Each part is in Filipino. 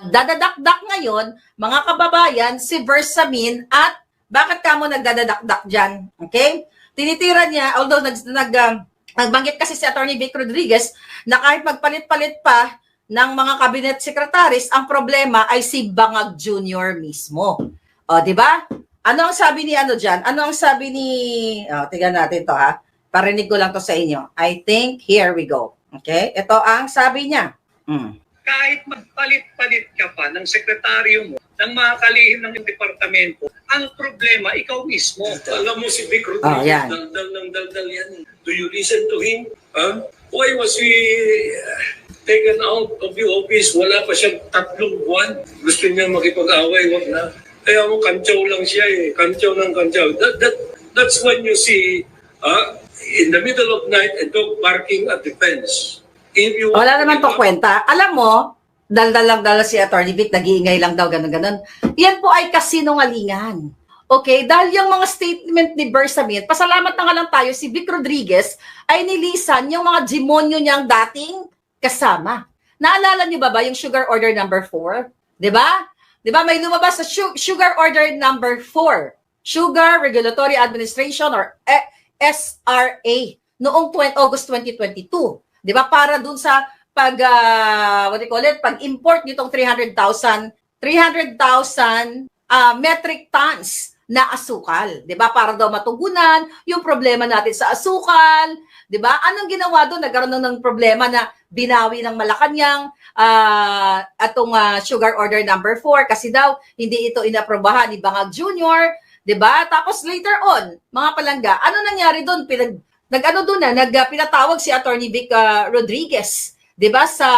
Dadadakdak ngayon, mga kababayan, si Bersamin at bakit ka mo nagdadadakdak dyan? Okay? Tinitira niya, although nagbanggit kasi si Atty. Vic Rodriguez na kahit magpalit-palit pa ng mga cabinet secretaries, ang problema ay si Bangag Jr. mismo. O, di ba? Ano ang sabi ni ano dyan? Ano ang sabi ni... tingnan natin to ha. Parinig ko lang to sa inyo. I think, here we go. Okay? Ito ang sabi niya. Kahit magpalit-palit ka pa ng sekretaryo mo, ng mga kalihim ng departamento, ang problema, ikaw mismo. Alam mo si Vic Rodriguez, yan. daldal yan. Do you listen to him? Why was he taken out of the office? Wala pa siyang 3 buwan. Gusto niya makipag-away, wag na. Kaya mo, kantsaw lang siya eh. Kantsaw ng kantsaw. That's when you see, in the middle of night, a dog barking at the fence. Wala naman to kwenta. Alam mo, daldal si Atty. Vic, nag-iingay lang daw, ganun. Yan po ay kasinungalingan. Okay? Dahil yung mga statement ni Bersamin, pasalamat na nga lang tayo, si Vic Rodriguez ay nilisan yung mga demonyo niyang dating kasama. Naalala niyo ba yung Sugar Order number 4? Diba? Diba may lumabas sa Sugar Order number 4, Sugar Regulatory Administration or SRA, noong August 2022. Di ba? Para dun sa pag-import nitong 300,000 metric tons na asukal. Di ba? Para daw matugunan yung problema natin sa asukal. Di ba? Anong ginawa doon? Nagkaroon ng problema na binawi ng Malacanang atong Sugar Order number 4 kasi daw hindi ito inaprobahan ni Bangag Jr. Di ba? Tapos later on, mga palangga, ano nangyari doon? Pinatawag si Atty. Vic Rodriguez, 'di ba, sa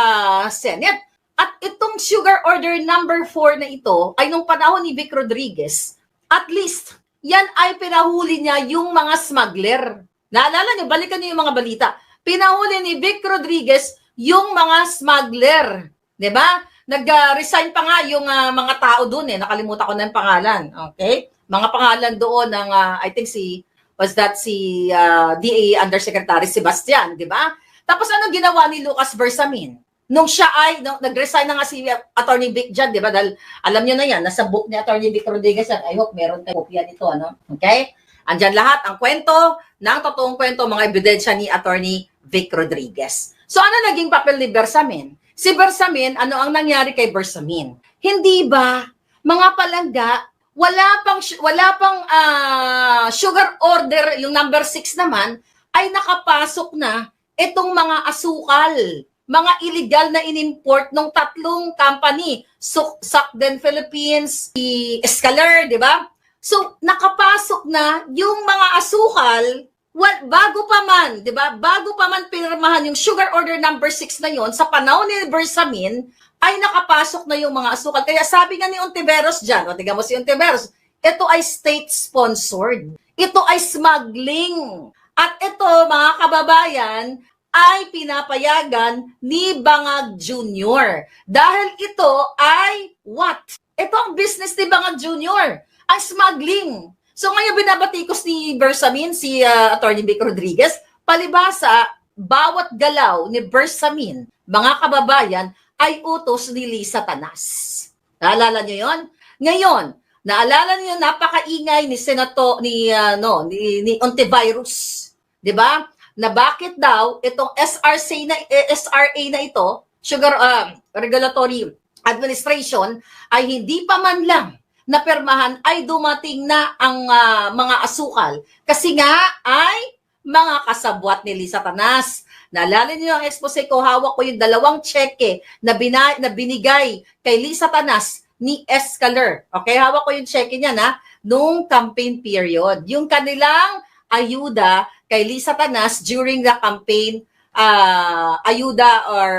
Senate. At itong Sugar Order number 4 na ito ay nung panahon ni Vic Rodriguez, at least yan ay pinahuli niya yung mga smuggler. Naalala niyo, balikan niyo yung mga balita. Pinahuli ni Vic Rodriguez yung mga smuggler, 'di ba? Nag-resign pa nga yung mga tao doon eh, nakalimutan ko na yung pangalan. Okay? Mga pangalan doon ng I think si DA Undersecretary Sebastian, di ba? Tapos ano ginawa ni Lucas Bersamin? Nung siya nag-resign na nga si Atty. Vic dyan, di ba? Dahil alam nyo na yan, nasa book ni Atty. Vic Rodriguez yan. I hope meron kayo kopya nito, ano? Okay? Andyan lahat ang kwento, ng totoong kwento, mga ebidensya ni Atty. Vic Rodriguez. So ano naging papel ni Bersamin? Si Bersamin, ano ang nangyari kay Bersamin? Hindi ba, mga palangga, wala pang Sugar Order, yung number 6 naman, ay nakapasok na itong mga asukal, mga illegal na inimport ng 3 company, Sukden Philippines, si Escaler, di ba? So, nakapasok na yung mga asukal, bago pa man, di ba? Bago pa man pinirmahan yung Sugar Order number 6 na yon sa panahon ni Bersamin, ay nakapasok na yung mga asukal. Kaya sabi nga ni Ontiveros dyan, tingnan mo si Ontiveros, ito ay state-sponsored. Ito ay smuggling. At ito, mga kababayan, ay pinapayagan ni Bangag Jr. Dahil ito ay what? Ito ang business ni Bangag Jr. Ang smuggling. So ngayon binabatikos ni Bersamin, si Atty. Vic Rodriguez, palibasa, bawat galaw ni Bersamin, mga kababayan, ay utos ni Lisa Tanas. Naalala niyo yon? Ngayon, naalala niyo napakaingay ni ni Ontiveros, 'di ba? Na bakit daw itong SRA na ito, Sugar Regulatory Administration, ay hindi pa man lang napirmahan ay dumating na ang mga asukal kasi nga ay mga kasabwat ni Lisa Tanas. Naalala niyo ang expose ko, hawak ko yung 2 cheque na binigay kay Lisa Tanas ni Escaler. Okay, hawak ko yung cheque niya nung campaign period. Yung kanilang ayuda kay Lisa Tanas during the campaign ayuda or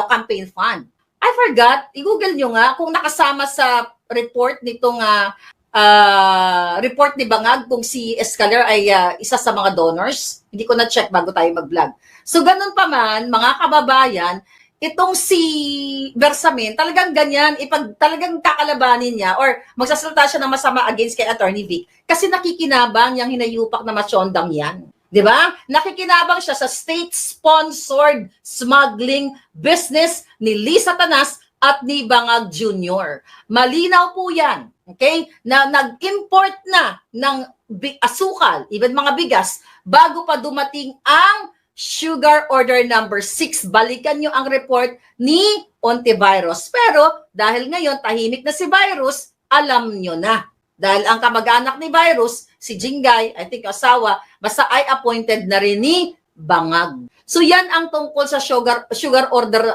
campaign fund. I forgot, i-google nyo nga kung nakasama sa report nitong report ni Bangag kung si Escaler ay isa sa mga donors. Hindi ko na-check bago tayo mag-vlog. So ganun pa man, mga kababayan, itong si Bersamin, talagang ganyan, talagang kakalabanin niya or magsasalita siya ng masama against kay Atty. Vic kasi nakikinabang yung hinayupak na masyondang yan. Di ba? Nakikinabang siya sa state-sponsored smuggling business ni Lisa Tanas at ni Bangag Jr. Malinaw po yan, okay, na nag-import na ng asukal, even mga bigas, bago pa dumating ang Sugar Order number 6. Balikan nyo ang report ni Ontiveros. Pero dahil ngayon tahimik na si Virus, alam nyo na. Dahil ang kamag-anak ni Virus, si Jingay, I think asawa, basta ay appointed na rin ni Bangag. So yan ang tungkol sa sugar order,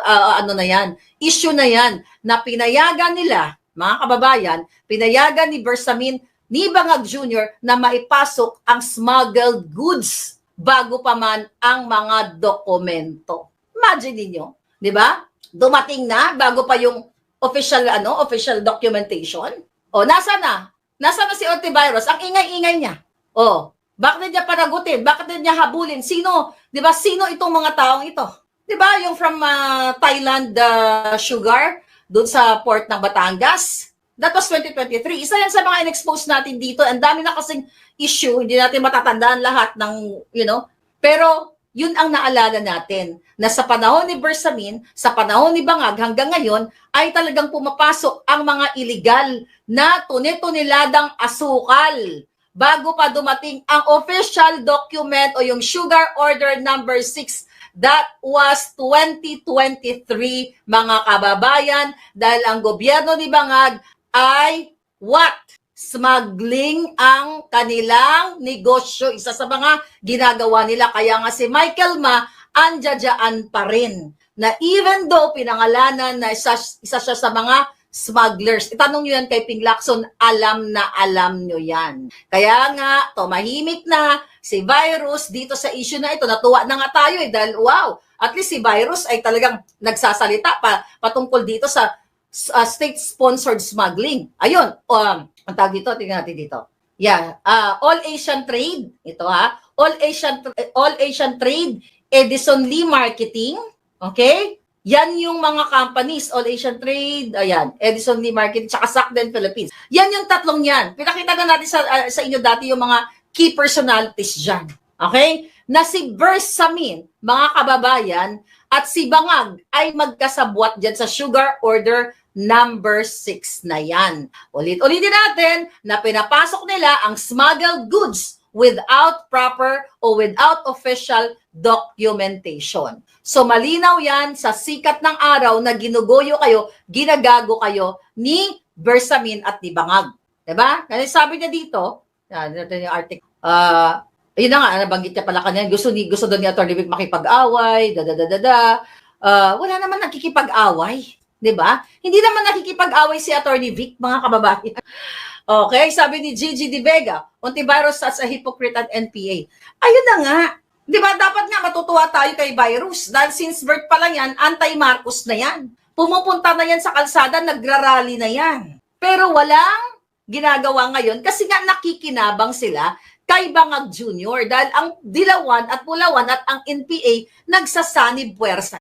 issue na yan, na pinayagan nila, mga kababayan, pinayagan ni Bersamin, ni Bangag Jr. na maipasok ang smuggled goods bago pa man ang mga dokumento. Imagine niyo, di ba? Dumating na bago pa yung official documentation. O, nasa na? Nasa na si Ontiveros? Ang ingay-ingay niya. O, bakit niya panagutin? Bakit niya habulin? Sino, di ba, sino itong mga taong ito? Di ba, yung from Thailand sugar, doon sa port ng Batangas? That was 2023. Isa yan sa mga in-expose natin dito. Ang dami na kasing issue, hindi natin matatandaan lahat ng, pero yun ang naalala natin, na sa panahon ni Bersamin, sa panahon ni Bangag, hanggang ngayon, ay talagang pumapasok ang mga illegal na tuni-tuniladang asukal bago pa dumating ang official document o yung Sugar Order number 6. That was 2023, mga kababayan, dahil ang gobyerno ni Bangag ay what? Smuggling ang kanilang negosyo. Isa sa mga ginagawa nila. Kaya nga si Michael Ma, andyan pa rin. Na even though pinangalanan na isa siya sa mga smugglers. Itanong nyo yan kay Ping Lacson, alam na alam nyo yan. Kaya nga, tumahimik na si Virus dito sa issue na ito. Natuwa na nga tayo dahil wow, at least si Virus ay talagang nagsasalita patungkol dito sa state-sponsored smuggling. Ayun, ang tawag dito, tingnan natin dito. Yeah, All Asian Trade, ito All Asian Trade, Edison Lee Marketing, okay? Yan yung mga companies, All Asian Trade, ayan, Edison Lee Marketing, tsaka Sakden Philippines. Yan yung tatlong yan. Pinakita na natin sa inyo dati yung mga key personalities dyan. Okay? Na si Bersamin, mga kababayan, at si Bangag ay magkasabwat dyan sa Sugar Order number 6 na yan. Ulit-ulitin natin na pinapasok nila ang smuggled goods without proper o without official documentation. So malinaw yan sa sikat ng araw na ginugoyo kayo, ginagago kayo ni Bersamin at ni Bangag. Diba? Kasi sabi niya dito, natin yung article, yun na nga, nabanggit niya pala kanyan, gusto doon ni Atty. Vic makipag-away, wala naman nakikipag-away. Diba? Hindi naman nakikipag-away si Atty. Vic, mga kababayan. Okay, sabi ni Gigi De Vega, Ontiveros as a hypocrite at NPA. Ayun na nga. Diba, dapat nga matutuwa tayo kay Virus. Dahil since birth pa lang yan, anti-Marcos na yan. Pumupunta na yan sa kalsada, nagrarally na yan. Pero walang ginagawa ngayon kasi nga nakikinabang sila kay Bangag Jr. Dahil ang Dilawan at Pulawan at ang NPA nagsasanib puwersa